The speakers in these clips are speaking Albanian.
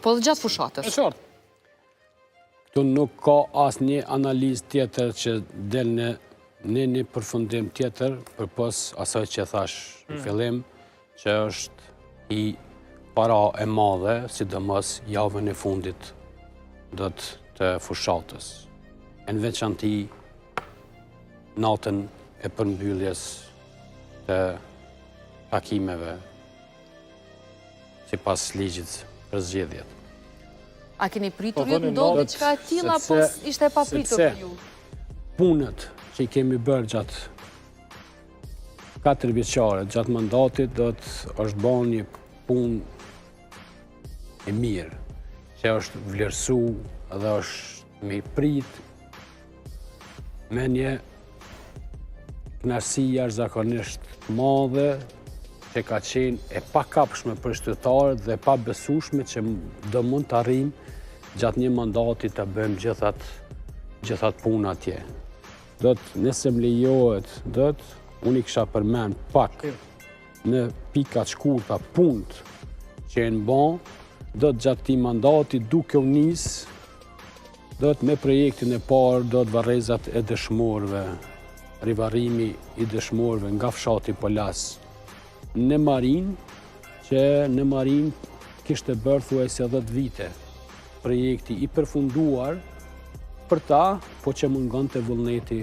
po dhe gjatë fushatës. E qartë. Këtu nuk ka asë një analizë tjetër që del në një përfundim tjetër për pos asaj që thash në fillim, që është i para e madhe, sidomos javën e fundit të fushatës. E në veçanti natën e përmbylljes të takimeve sipas ligjit për zgjedhjet. A keni pritur ju të ndodhë diçka e tilla, apo ishte e papritur për ju? Punët që i kemi bërë gjatë 4 vjeçare, gjatë mandatit, do të është bërë një punë e mirë, që është vlerësu dhe është me prit me një kënaqësi jashtëzakonisht madhe që ka qenë e pakapshme për qytetarët dhe pa besueshme që do mund të arrijmë gjatë një mandati të bëjmë gjithat punë atje. Nëse më lejohet, unë i kisha përmend pak në pikat shkurta punët që e në ban, gjatë këtij mandati duke u nisë, me projektin e parë, varrezat e dëshmorëve, rivarrimi i dëshmorëve nga fshati Polas në Marin, që në Marin kishte bërë thuajse 10 vite. Projekti i përfunduar për ta, po që mungonte vullneti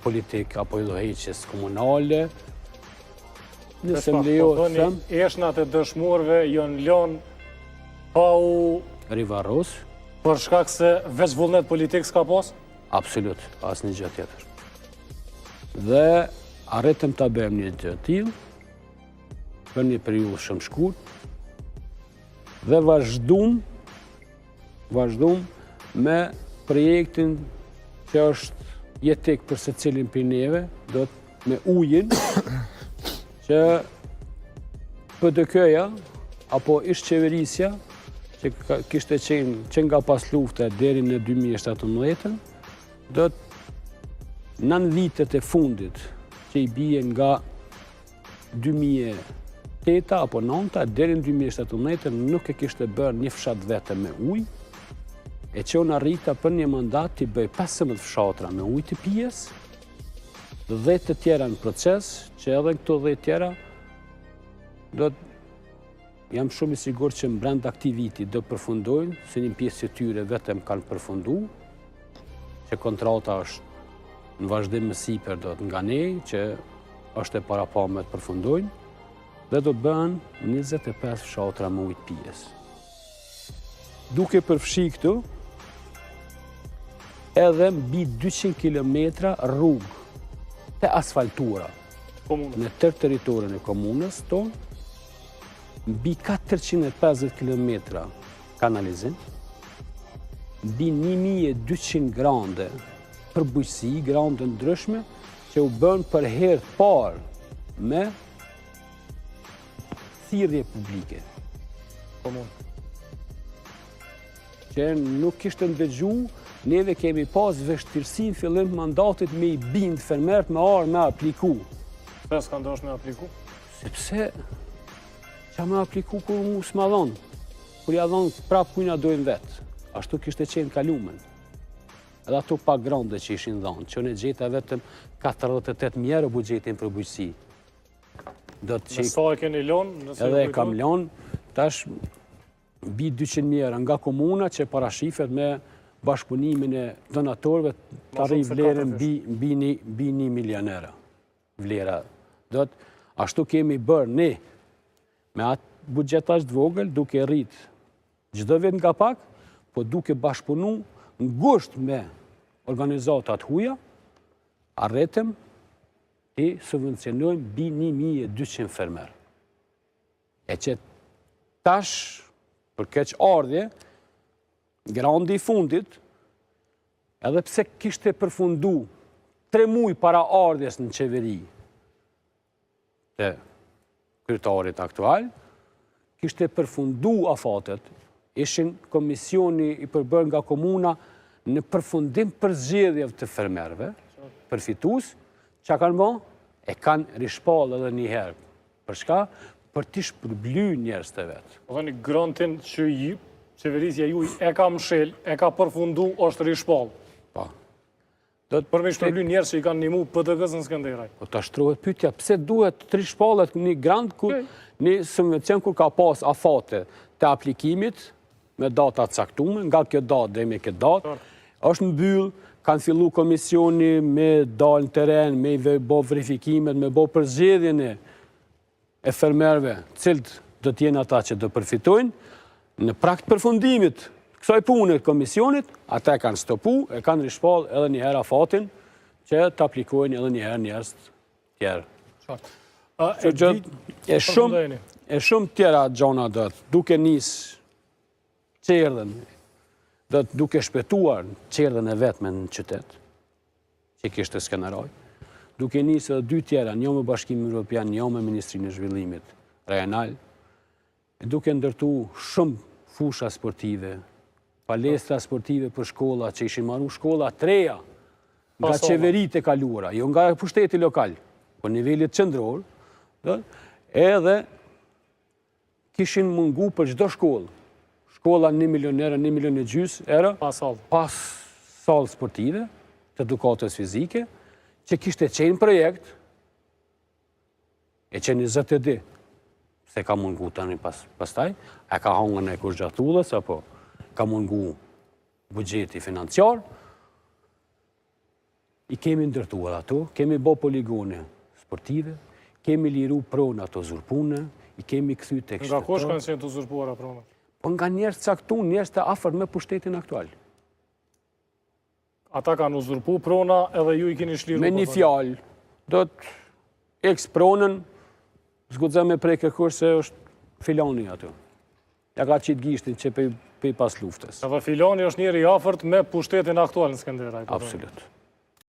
politik apo udhëheqjes komunale. Nëse më lejohet të them, eshnat e dëshmorëve janë lënë pa u rivarros për shkak se veç vullnet politik s'ka pas? Absolut, asnjë gjë tjetër. Dhe arritëm ta bëjmë një gjë të tillë për një periudhë shumë shkurt dhe vazhdum me projektin që është jetik për secilin prej neve, me ujin që PDK-ja apo ish-qeverisja që kishte qenë që nga pas lufte deri në 2017, në 9 vitet e fundit që i bie nga 2008 apo 9 deri në 2017 nuk e kishte bërë një fshat vete me ujë, e që unë arrita për një mandat t'i bëj 15 fshatra me ujë të pijes, 10 të tjera në proces, që edhe këto 10 tjera jam shumë i sigurt që në brenda këtij viti do përfundojnë, se një pjesë e tyre vetëm kanë përfundu, që kontrata është në vazhdim më sipër nga ne, që është e parapame të përfundojnë, dhe do bëhen 25 fshatra me ujë të pijes. Duke përfshi këtu, edhe mbi 200 km rrugë të asfaltura në tërë territorin e komunës tonë, mbi 450 km kanalizim, mbi 1200 grande për bujqësi, grande ndryshme, që u bën për herë të parë me thirrje publike. Që nuk kishte ndëgju, neve kemi pas vështirësi në fillim mandatit me i bind fermert me arë me apliku. Pse s'ka ndosh me apliku? Sepse qa me apliku kur mu s'ma dhonë, kur ja dhonë prapë kujna dojnë vetë. Ashtu kishte qenë kalumen. Edhe ato pak grande që ishin dhonë, që në gjeta vetëm 48.000 euro bugjetin për bujqësi. Në sa e keni lonë? Edhe e kam lonë, tash mbi 200.000 euro nga komuna që parashifet me bashkëpunimin e donatorëve të arrijë vlerën mbi 1 milion euro. Vlera. Ashtu kemi bërë ne me atë buxhetash të vogël, duke rrit çdo vit nga pak, po duke bashkëpunu ngusht me organizatat huaja, arritëm të subvencionojmë mbi 1200 fermer. E që tash, për keq ardhje, grandi i fundit, edhe pse kishte përfundu 3 muaj para ardhjes në qeveri të kryetarit aktual, kishte përfundu afatet, ishin komisioni i përbërë nga komuna në përfundim për zgjedhjeve të fermerëve, përfitus, që kanë bë? E kanë rishpall edhe një herë. Për shka? Për t'i shpërbly njerëz të vetë. Një grantin që qeverisja juj e ka mshel, e ka përfundu, është rishpall. Po. Për me shpërbly njerës që i kanë nimu PDG-s në Skënderaj. Po ta shtrohet pyetja, pse duhet 3 shpallet një grant ku një subvencion kur ka pas afate të aplikimit me data caktuar, nga kjo datë dhe me këtë datë, është mbyll, kanë fillu komisioni me dalë në teren, me bo verifikimet, me bo përzgjedhjen e fermerëve, cilët do t'jenë ata që do përfitojnë, në prakt përfundimit kësaj pune të komisionit, ata e kanë stopu, e kanë rishpall edhe një herë afatin, që të aplikojnë edhe një herë njerëz tjerë. E shumë tjera gjona duke nisë qerdhen, duke shpetuar qerdhen e vetme në qytet, që kishte Skënderaj, duke nisë edhe 2 tjera, një me Bashkimin Evropian, një me Ministrinë e Zhvillimit Rajonal, duke ndërtu shumë fusha sportive, palestra sportive për shkolla, që ishin marru shkolla 3 nga qeveritë e kaluara, jo nga pushteti lokal, për nivelit qendror, edhe kishin mungu për çdo shkollë. Shkolla 1 milion euro, 1,5 milion euro, pas sallë sportive, të edukatës fizike, që kishte qenë projekt, e që një ZTD, se ka mungu tani pastaj, e ka hangën e kurgjatullës, apo ka mungu buxheti financiar, i kemi ndërtuar ato, kemi bo poligone sportive, kemi liru pronë ato zurpune, i kemi kthy tek shtetar. Nga kush kanë qenë të zurpuara pronat? Po nga njerëz caktun, njerëz të afërt me pushtetin aktual. Ata kanë uzurpu prona edhe ju i keni shliru? Me një fjalë, do të eks pronën, zgudzem me prej kërkur se është filoni ato. Ja ka qitë gishtin që pe pas luftës. Edhe filoni është njeri afërt me pushtetin aktual në Skënderaj? Absolut.